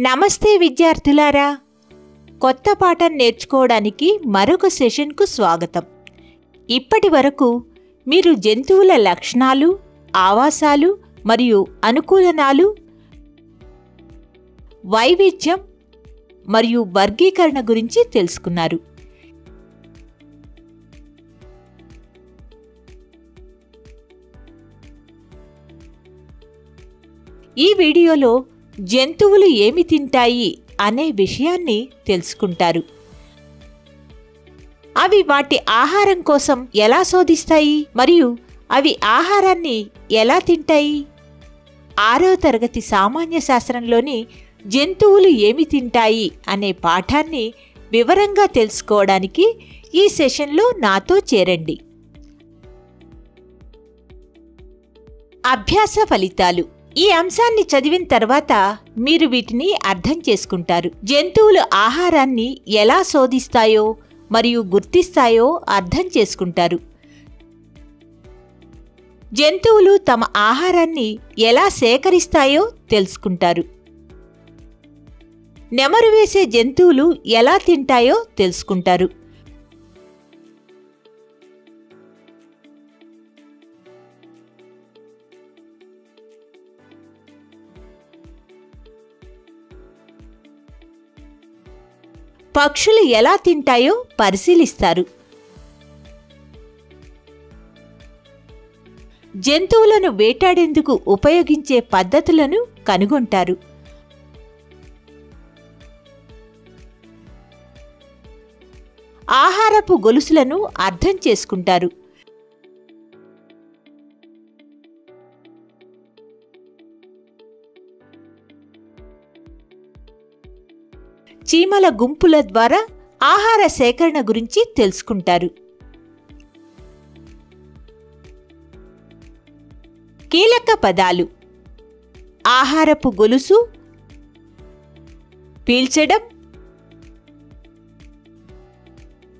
నమస్తే విద్యార్థులారా, కొత్త పాఠం నేర్చుకోవడానికి మరొక సెషన్కు స్వాగతం. ఇప్పటి వరకు మీరు జంతువుల లక్షణాలు, ఆవాసాలు మరియు అనుకూలనాలు, వైవిధ్యం మరియు వర్గీకరణ గురించి తెలుసుకున్నారు. ఈ వీడియోలో జంతువులు ఏమి తింటాయి అనే విషయాన్ని తెలుసుకుంటారు. అవి వాటి ఆహారం కోసం ఎలా శోధిస్తాయి మరియు అవి ఆహారాన్ని ఎలా తింటాయి? 6వ తరగతి సామాన్య శాస్త్రంలోని జంతువులు ఏమి తింటాయి అనే పాఠాన్ని వివరంగా తెలుసుకోవడానికి ఈ సెషన్లో నాతో చేరండి. అభ్యాస ఫలితాలు. ఈ అంశాన్ని చదివిన తర్వాత మీరు వీటిని అర్థం చేసుకుంటారు. జంతువులు ఆహారాన్ని ఎలా శోధిస్తాయో మరియు గుర్తిస్తాయో అర్థం చేసుకుంటారు. జంతువులు తమ ఆహారాన్ని ఎలా సేకరిస్తాయో తెలుసుకుంటారు. నెమరు వేసే జంతువులు ఎలా తింటాయో తెలుసుకుంటారు. పక్షులు ఎలా తింటాయో పరిశీలిస్తారు. జంతువులను వేటాడేందుకు ఉపయోగించే పద్ధతులను కనుగొంటారు. ఆహారపు గొలుసులను అర్థం చేసుకుంటారు. చీమల గుంపుల ద్వారా ఆహార సేకరణ గురించి తెలుసుకుంటారు. కీలక పదాలు: ఆహారపు గొలుసు, పీల్చడం,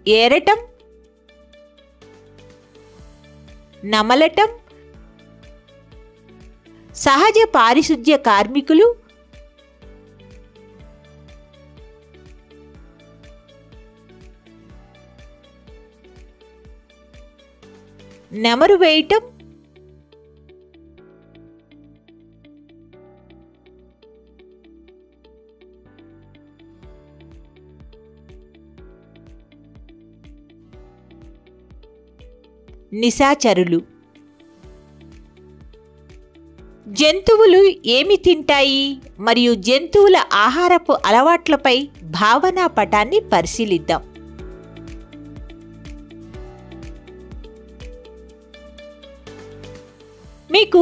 ఏరటం, నమలటం, సహజ పారిశుధ్య కార్మికులు, నెమరు వేయటం, నిశాచరులు. జంతువులు ఏమి తింటాయి మరియు జంతువుల ఆహారపు అలవాట్లపై భావనా పటాన్ని పరిశీలిద్దాం. మీకు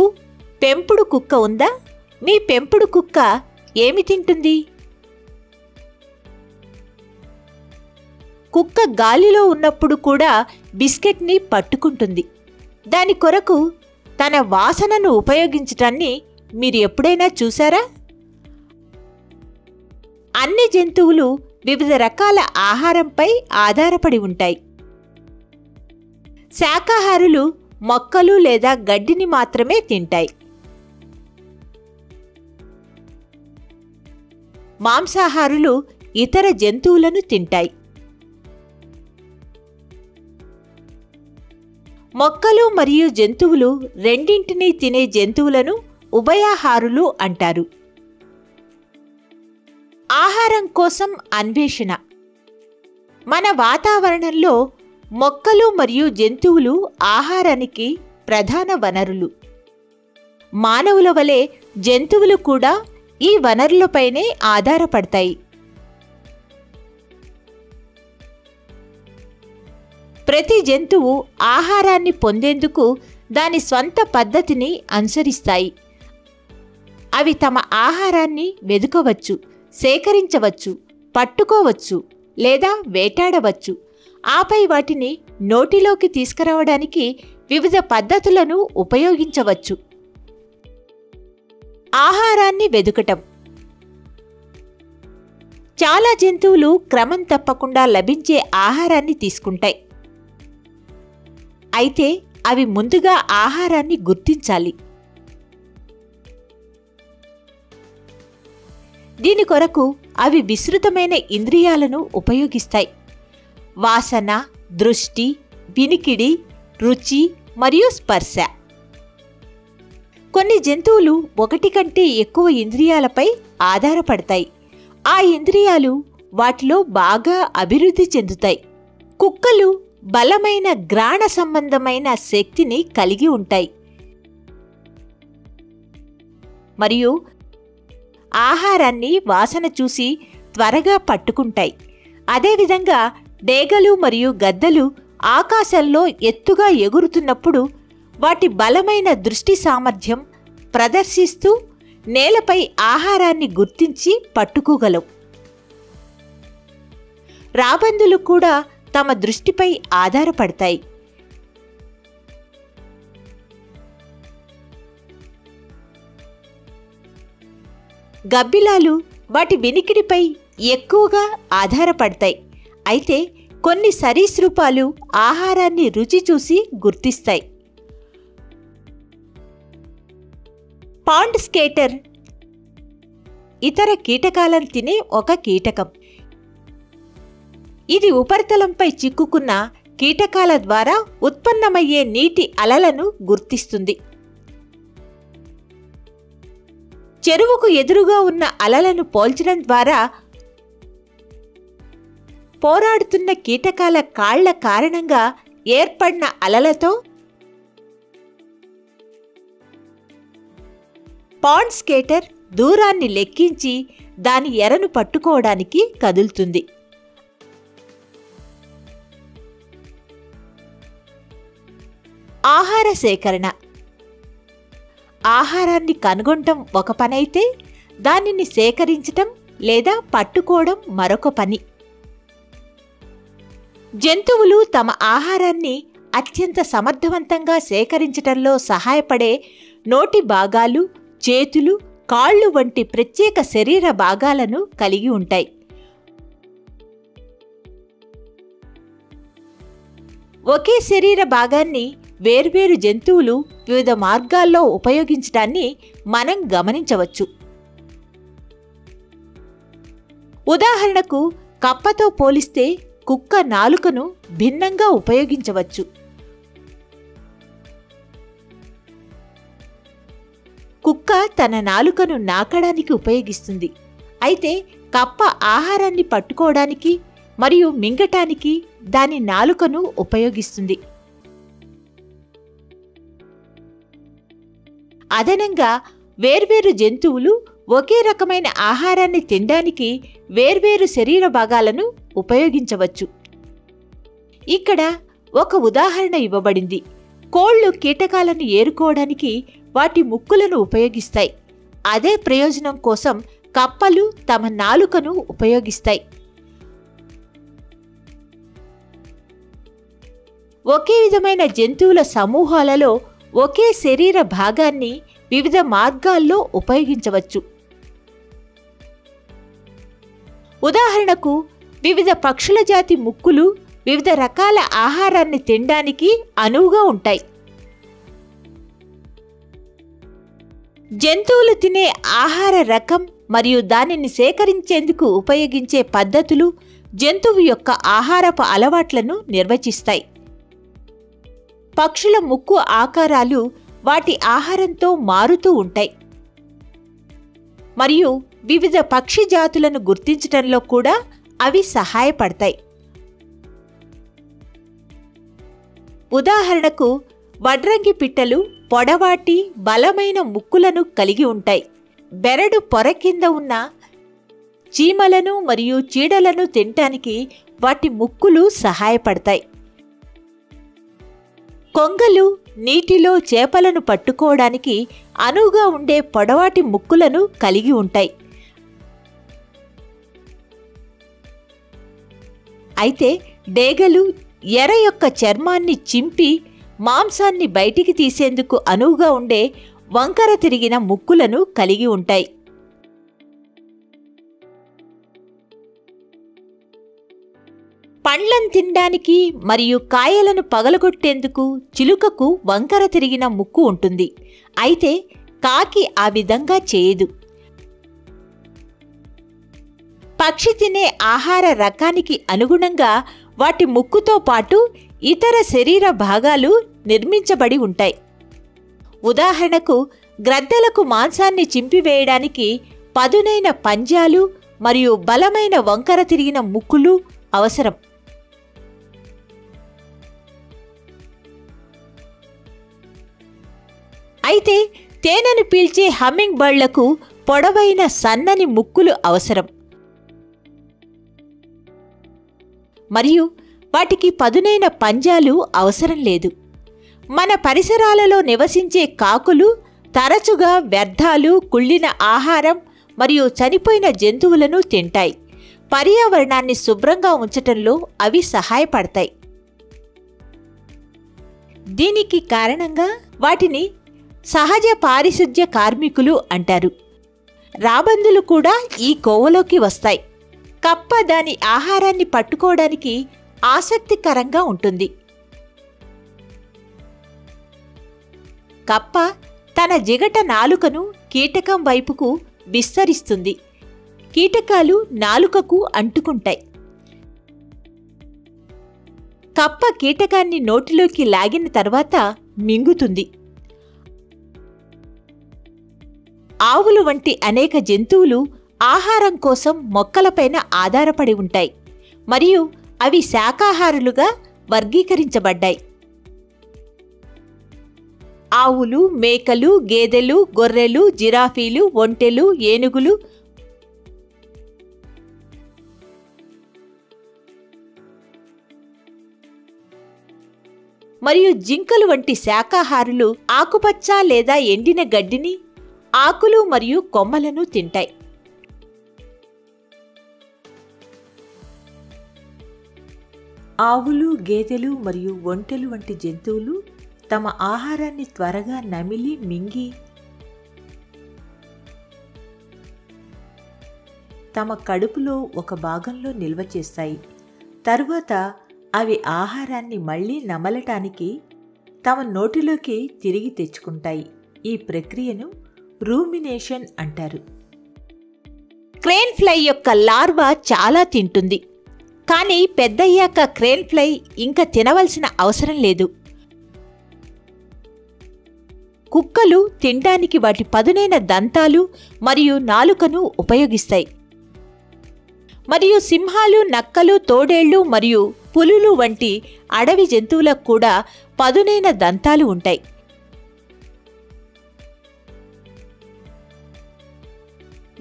పెంపుడు కుక్క ఉందా? మీ పెంపుడు కుక్క ఏమి తింటుంది? కుక్క గాలిలో ఉన్నప్పుడు కూడా బిస్కెట్ని పట్టుకుంటుంది. దాని కొరకు తన వాసనను ఉపయోగించటాన్ని మీరు ఎప్పుడైనా చూసారా? అన్ని జంతువులు వివిధ రకాల ఆహారంపై ఆధారపడి ఉంటాయి. శాకాహారులు మొక్కలు లేదా గడ్డిని మాత్రమే తింటాయి. మాంసాహారులు ఇతర జంతువులను తింటాయి. మొక్కలు మరియు జంతువులు రెండింటినీ తినే జంతువులను ఉభయాహారులు అంటారు. ఆహారం కోసం అన్వేషణ. మన వాతావరణంలో మొక్కలు మరియు జంతువులు ఆహారానికి ప్రధాన వనరులు. మానవుల వలె జంతువులు కూడా ఈ వనరులపైనే ఆధారపడతాయి. ప్రతి జంతువు ఆహారాన్ని పొందేందుకు దాని స్వంత పద్ధతిని అనుసరిస్తాయి. అవి తమ ఆహారాన్ని వెదుకవచ్చు, సేకరించవచ్చు, పట్టుకోవచ్చు లేదా వేటాడవచ్చు. ఆపై వాటిని నోటిలోకి తీసుకురావడానికి వివిధ పద్ధతులను ఉపయోగించవచ్చు. ఆహారాన్ని వెదుకటం. చాలా జంతువులు క్రమం తప్పకుండా లభించే ఆహారాన్ని తీసుకుంటాయి. అయితే అవి ముందుగా ఆహారాన్ని గుర్తించాలి. దీని కొరకు అవి విస్తృతమైన ఇంద్రియాలను ఉపయోగిస్తాయి. వాసన, దృష్టి, వినికిడి, రుచి మరియు స్పర్శ. కొన్ని జంతువులు ఒకటి కంటే ఎక్కువ ఇంద్రియాలపై ఆధారపడతాయి. ఆ ఇంద్రియాలు వాటిలో బాగా అభివృద్ధి చెందుతాయి. కుక్కలు బలమైన గ్రాణ సంబంధమైన శక్తిని కలిగి ఉంటాయి మరియు ఆహారాన్ని వాసన చూసి త్వరగా పట్టుకుంటాయి. అదేవిధంగా డేగలు మరియు గద్దలు ఆకాశంలో ఎత్తుగా ఎగురుతున్నప్పుడు వాటి బలమైన దృష్టి సామర్థ్యం ప్రదర్శిస్తూ నేలపై ఆహారాన్ని గుర్తించి పట్టుకోగలవు. రాబందులు కూడా తమ దృష్టిపై ఆధారపడతాయి. గబ్బిలాలు వాటి వినికిడిపై ఎక్కువగా ఆధారపడతాయి. అయితే కొన్ని సరీసృపాలు ఆహారాన్ని రుచి చూసి గుర్తిస్తాయి. పాండ్ స్కేటర్ ఇతర కీటకాలను తినే ఒక కీటకం. ఇది ఉపరితలంపై చిక్కుకున్న కీటకాల ద్వారా ఉత్పన్నమయ్యే నీటి అలలను గుర్తిస్తుంది. చెరువుకు ఎదురుగా ఉన్న అలలను పోల్చడం ద్వారా పోరాడుతున్న కీటకాల కాళ్ల కారణంగా ఏర్పడిన అలలతో పాండ్ స్కేటర్ దూరాన్ని లెక్కించి దాని ఎరను పట్టుకోవడానికి కదులుతుంది. ఆహార సేకరణ. ఆహారాన్ని కనుగొనటం ఒక పనైతే దానిని సేకరించటం లేదా పట్టుకోవడం మరొక పని. జంతువులు తమ ఆహారాన్ని అత్యంత సమర్థవంతంగా సేకరించటంలో సహాయపడే నోటి భాగాలు, చేతులు, కాళ్ళు వంటి ప్రత్యేక శరీర భాగాలను కలిగి ఉంటాయి. ఒకే శరీర భాగాన్ని వేర్వేరు జంతువులు వివిధ మార్గాల్లో ఉపయోగించడాన్ని మనం గమనించవచ్చు. ఉదాహరణకు కప్పతో పోలిస్తే కుక్క నాలుకను భిన్నంగా ఉపయోగించవచ్చు. కుక్క తన నాలుకను నాకడానికి ఉపయోగిస్తుంది. అయితే కప్ప ఆహారాన్ని పట్టుకోవడానికి మరియు మింగటానికి దాని నాలుకను ఉపయోగిస్తుంది. అదనంగా వేర్వేరు జంతువులు ఒకే రకమైన ఆహారాన్ని తినడానికి వేర్వేరు శరీర భాగాలను ఉపయోగించవచ్చు. ఇక్కడ ఒక ఉదాహరణ ఇవ్వబడింది. కోళ్లు కీటకాలను ఏరుకోవడానికి వాటి ముక్కులను ఉపయోగిస్తాయి. అదే ప్రయోజనం కోసం కప్పలు తమ నాలుకను ఉపయోగిస్తాయి. ఒకే విధమైన జంతువుల సమూహాలలో ఒకే శరీర భాగాన్ని వివిధ మార్గాల్లో ఉపయోగించవచ్చు. ఉదాహరణకు వివిధ పక్షుల జాతి ముక్కులు వివిధ రకాల ఆహారాన్ని తినడానికి అనువుగా ఉంటాయి. జంతువులు తినే ఆహార రకం మరియు దానిని సేకరించేందుకు ఉపయోగించే పద్ధతులు జంతువు యొక్క ఆహారపు అలవాట్లను నిర్వచిస్తాయి. పక్షుల ముక్కు ఆకారాలు వాటి ఆహారంతో మారుతూ ఉంటాయి మరియు వివిధ పక్షి జాతులను గుర్తించడంలో కూడా అవి సహాయపడతాయి. ఉదాహరణకు వడ్రంగి పిట్టలు పొడవాటి బలమైన ముక్కులను కలిగి ఉంటాయి. బెరడు పొర కింద ఉన్న చీమలను మరియు చీడలను తినటానికి వాటి ముక్కులు సహాయపడతాయి. కొంగలు నీటిలో చేపలను పట్టుకోవడానికి అనువుగా ఉండే పొడవాటి ముక్కులను కలిగి ఉంటాయి. అయితే డేగలు ఎర యొక్క చర్మాన్ని చింపి మాంసాన్ని బయటికి తీసేందుకు అనువుగా ఉండే వంకర తిరిగిన ముక్కులను కలిగి ఉంటాయి. పండ్లను తినడానికి మరియు కాయలను పగలగొట్టేందుకు చిలుకకు వంకర తిరిగిన ముక్కు ఉంటుంది. అయితే కాకి ఆ విధంగా చేయదు. పక్షి తినే ఆహార రకానికి అనుగుణంగా వాటి ముక్కుతో పాటు ఇతర శరీర భాగాలు నిర్మించబడి ఉంటాయి. ఉదాహరణకు గ్రద్దలకు మాంసాన్ని చింపివేయడానికి పదునైన పంజాలు మరియు బలమైన వంకర తిరిగిన ముక్కులు అవసరం. అయితే తేనెను పీల్చే హమ్మింగ్ బర్డ్లకు పొడవైన సన్నని ముక్కులు అవసరం మరియు వాటికి పదునైన పంజాలు అవసరం లేదు. మన పరిసరాలలో నివసించే కాకులు తరచుగా వ్యర్థాలు, కుళ్ళిన ఆహారం మరియు చనిపోయిన జంతువులను తింటాయి. పర్యావరణాన్ని శుభ్రంగా ఉంచటంలో అవి సహాయపడతాయి. దీనికి కారణంగా వాటిని సహజ పారిశుధ్య కార్మికులు అంటారు. రాబందులు కూడా ఈ కోవలోకి వస్తాయి. కప్ప దాని ఆహారాన్ని పట్టుకోవడానికి ఆసక్తికరంగా ఉంటుంది. కప్ప తన జిగట నాలుకను కీటకం వైపుకు విస్తరిస్తుంది. కీటకాలు నాలుకకు అంటుకుంటాయి. కప్ప కీటకాన్ని నోటిలోకి లాగిన తర్వాత మింగుతుంది. ఆవులు వంటి అనేక జంతువులు ఆహారం కోసం మొక్కలపైన ఆధారపడి ఉంటాయి మరియు అవి శాకాహారులుగా వర్గీకరించబడ్డాయి. ఆవులు, మేకలు, గేదెలు, గొర్రెలు, జిరాఫీలు, ఒంటెలు, ఏనుగులు మరియు జింకలు వంటి శాకాహారులు ఆకుపచ్చ లేదా ఎండిన గడ్డిని, ఆకులు మరియు కొమ్మలను తింటాయి. ఆవులు, గేదెలు మరియు ఒంటెలు వంటి జంతువులు తమ ఆహారాన్ని త్వరగా నమిలి మింగి తమ కడుపులో ఒక భాగంలో నిల్వ చేస్తాయి. తరువాత అవి ఆహారాన్ని మళ్లీ నమలటానికి తమ నోటిలోకి తిరిగి తెచ్చుకుంటాయి. ఈ ప్రక్రియను రూమినేషన్ అంటారు. క్రేన్ ఫ్లై యొక్క లార్వా చాలా తింటుంది. కానీ పెద్దయ్యాక క్రేన్ ఫ్లై ఇంకా తినవలసిన అవసరం లేదు. కుక్కలు తినడానికి వాటి పదునైన దంతాలు మరియు నాలుకను ఉపయోగిస్తాయి. మరియు సింహాలు, నక్కలు, తోడేళ్లు మరియు పులులు వంటి అడవి జంతువులకు కూడా పదునైన దంతాలు ఉంటాయి.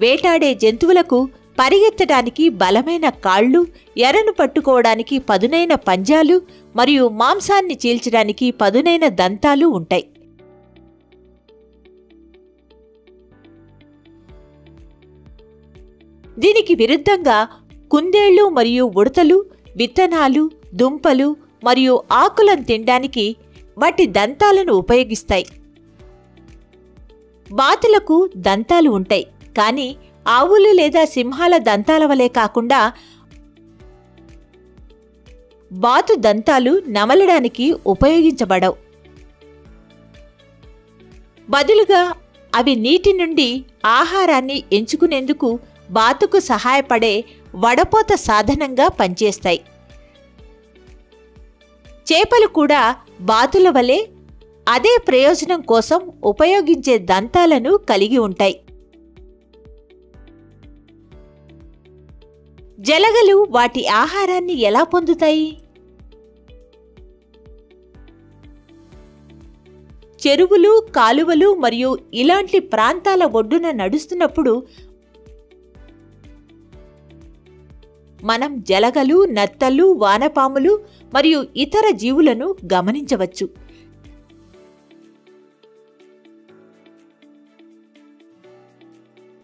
వేటాడే జంతువులకు పరిగెత్తడానికి బలమైన కాళ్ళు, ఎరను పట్టుకోవడానికి పదునైన పంజాలు మరియు మాంసాన్ని చీల్చడానికి పదునైన దంతాలు ఉంటాయి. దీనికి విరుద్ధంగా కుందేళ్లు మరియు ఉడతలు విత్తనాలు, దుంపలు మరియు ఆకులను తినడానికి వాటి దంతాలను ఉపయోగిస్తాయి. బాతులకు దంతాలు ఉంటాయి, కానీ ఆవులు లేదా సింహాల దంతాల వలె కాకుండా బాతు దంతాలు నమలడానికి ఉపయోగించబడవు. బదులుగా అవి నీటి నుండి ఆహారాన్ని ఎంచుకునేందుకు బాతుకు సహాయపడే వడపోత సాధనంగా పనిచేస్తాయి. చేపలు కూడా బాతుల వలె అదే ప్రయోజనం కోసం ఉపయోగించే దంతాలను కలిగి ఉంటాయి. జలగలు వాటి ఆహారాన్ని ఎలా పొందుతాయి? చెరువులు, కాలువలు మరియు ఇలాంటి ప్రాంతాల ఒడ్డున నడుస్తున్నప్పుడు మనం జలగలు, నత్తలు, వానపాములు మరియు ఇతర జీవులను గమనించవచ్చు.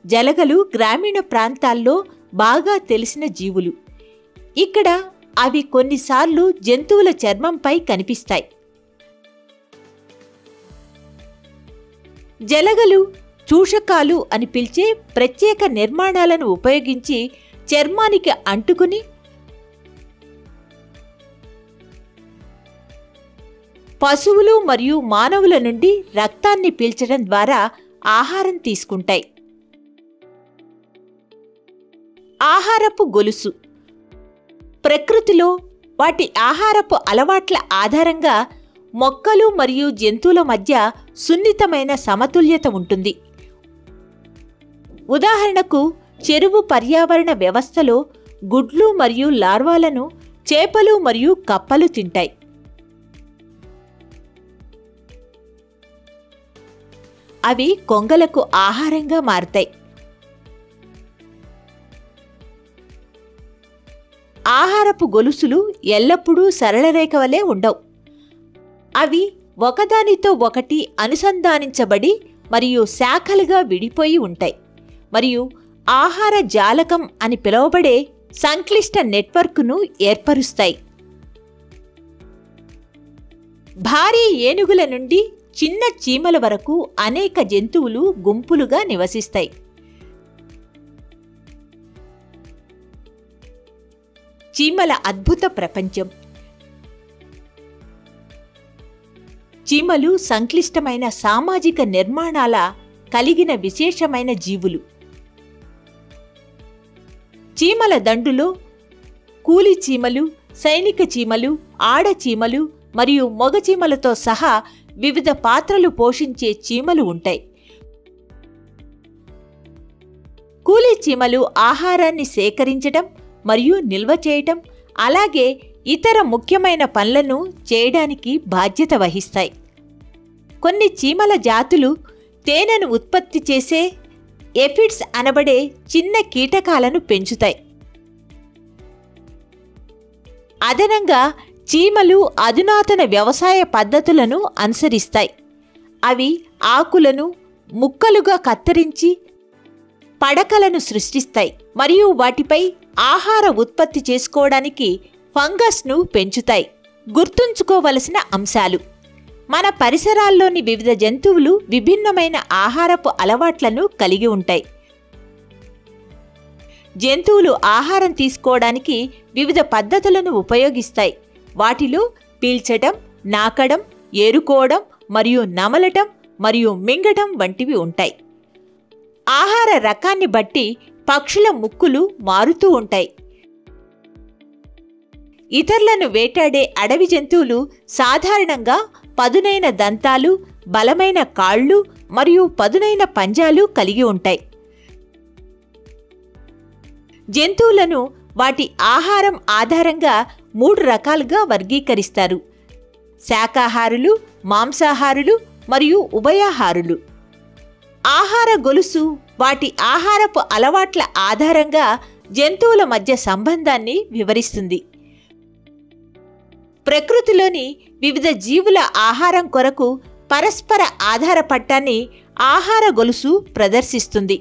జలగలు గ్రామీణ ప్రాంతాల్లో బాగా తెలిసిన జీవులు. ఇక్కడ అవి కొన్నిసార్లు జంతువుల చర్మంపై కనిపిస్తాయి. జలగలు చూషకాలు అని పిలిచే ప్రత్యేక నిర్మాణాలను ఉపయోగించి చర్మానికి అంటుకుని పశువులు మరియు మానవుల నుండి రక్తాన్ని పీల్చడం ద్వారా ఆహారం తీసుకుంటాయి. ఆహారపు గొలుసు. ప్రకృతిలో వాటి ఆహారపు అలవాట్ల ఆధారంగా మొక్కలు మరియు జంతువుల మధ్య సున్నితమైన సమతుల్యత ఉంటుంది. ఉదాహరణకు, చెరువు పర్యావరణ వ్యవస్థలో గుడ్లు మరియు లార్వాలను చేపలు మరియు కప్పలు తింటాయి. అవి కొంగలకు ఆహారంగా మారతాయి. ఆహారపు గొలుసులు ఎల్లప్పుడూ సరళరేఖ వలె ఉండవు. అవి ఒకదానితో ఒకటి అనుసంధానించబడి మరియు శాఖలుగా విడిపోయి ఉంటాయి మరియు ఆహార జాలకం అని పిలువబడే సంక్లిష్ట నెట్వర్క్ను ఏర్పరుస్తాయి. భారీ ఏనుగుల నుండి చిన్న చీమల వరకు అనేక జంతువులు గుంపులుగా నివసిస్తాయి. చీమల అద్భుత ప్రపంచం. చీమలు సంక్లిష్టమైన సామాజిక నిర్మాణాల కలిగిన విశేషమైన జీవులు. చీమల దండులో కూలి చీమలు, సైనిక చీమలు, ఆడ చీమలు మరియు మగ చీమలతో సహా వివిధ పాత్రలు పోషించే చీమలు ఉంటాయి. కూలి చీమలు ఆహారాన్ని సేకరించడం మరియు నిల్వ చేయటం, అలాగే ఇతర ముఖ్యమైన పనులను చేయడానికి బాధ్యత వహిస్తాయి. కొన్ని చీమల జాతులు తేనెను ఉత్పత్తి చేసే ఎఫిడ్స్ అనబడే చిన్న కీటకాలను పెంచుతాయి. అదనంగా చీమలు అధునాతన వ్యవసాయ పద్ధతులను అనుసరిస్తాయి. అవి ఆకులను ముక్కలుగా కత్తిరించి పడకలను సృష్టిస్తాయి మరియు వాటిపై ఆహార ఉత్పత్తి చేసుకోవడానికి ఫంగస్ను పెంచుతాయి. గుర్తుంచుకోవలసిన అంశాలు: మన పరిసరాల్లోని వివిధ జంతువులు విభిన్నమైన ఆహారపు అలవాట్లను కలిగి ఉంటాయి. జంతువులు ఆహారం తీసుకోవడానికి వివిధ పద్ధతులను ఉపయోగిస్తాయి. వాటిలో పీల్చడం, నాకడం, ఏరుకోవడం మరియు నమలటం మరియు మింగటం వంటివి ఉంటాయి. ఆహార రకాన్ని బట్టి పక్షుల ముక్కులు మారుతూ ఉంటాయి. ఇతరులను వేటాడే అడవి జంతువులు సాధారణంగా పదునైన దంతాలు, బలమైన కాళ్ళు మరియు పదునైన పంజాలు కలిగి ఉంటాయి. జంతువులను వాటి ఆహారం ఆధారంగా 3 రకాలుగా వర్గీకరిస్తారు: శాకాహారులు, మాంసాహారులు మరియు ఉభయాహారులు. ఆహార గొలుసు వాటి ఆహారపు అలవాట్ల ఆధారంగా జంతువుల మధ్య సంబంధాన్ని వివరిస్తుంది. ప్రకృతిలోని వివిధ జీవుల ఆహారం కొరకు పరస్పర ఆధారపడటాన్ని ఆహార గొలుసు ప్రదర్శిస్తుంది.